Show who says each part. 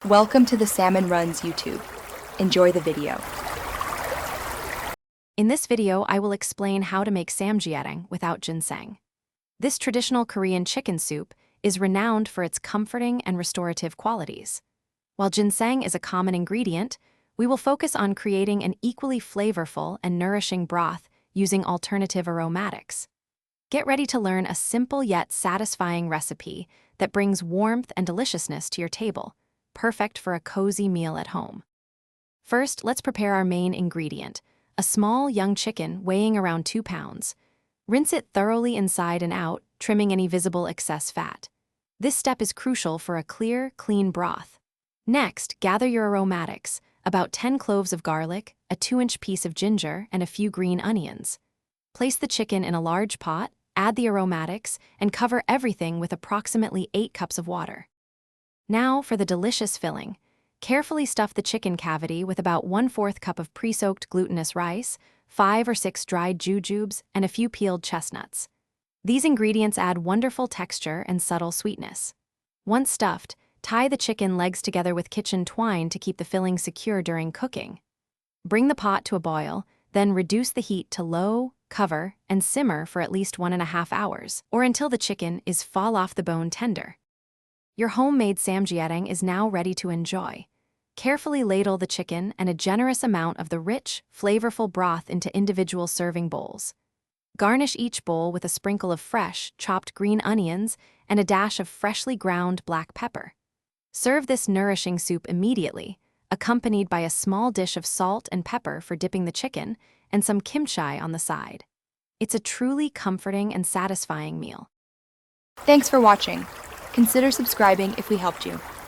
Speaker 1: Welcome to the Salmon Runs YouTube. Enjoy the video.
Speaker 2: In this video, I will explain how to make samgyetang without ginseng. This traditional Korean chicken soup is renowned for its comforting and restorative qualities. While ginseng is a common ingredient, we will focus on creating an equally flavorful and nourishing broth using alternative aromatics. Get ready to learn a simple yet satisfying recipe that brings warmth and deliciousness to your table, perfect for a cozy meal at home. First, let's prepare our main ingredient, a small young chicken weighing around 2 pounds. Rinse it thoroughly inside and out, trimming any visible excess fat. This step is crucial for a clear, clean broth. Next, gather your aromatics, about 10 cloves of garlic, a 2-inch piece of ginger, and a few green onions. Place the chicken in a large pot, add the aromatics, and cover everything with approximately 8 cups of water. Now for the delicious filling. Carefully stuff the chicken cavity with about 1/4 cup of pre-soaked glutinous rice, 5 or 6 dried jujubes, and a few peeled chestnuts. These ingredients add wonderful texture and subtle sweetness. Once stuffed, tie the chicken legs together with kitchen twine to keep the filling secure during cooking. Bring the pot to a boil, then reduce the heat to low, cover, and simmer for at least 1.5 hours, or until the chicken is fall-off-the-bone tender. Your homemade samgyetang is now ready to enjoy. Carefully ladle the chicken and a generous amount of the rich, flavorful broth into individual serving bowls. Garnish each bowl with a sprinkle of fresh, chopped green onions and a dash of freshly ground black pepper. Serve this nourishing soup immediately, accompanied by a small dish of salt and pepper for dipping the chicken and some kimchi on the side. It's a truly comforting and satisfying meal.
Speaker 1: Thanks for watching. Consider subscribing if we helped you.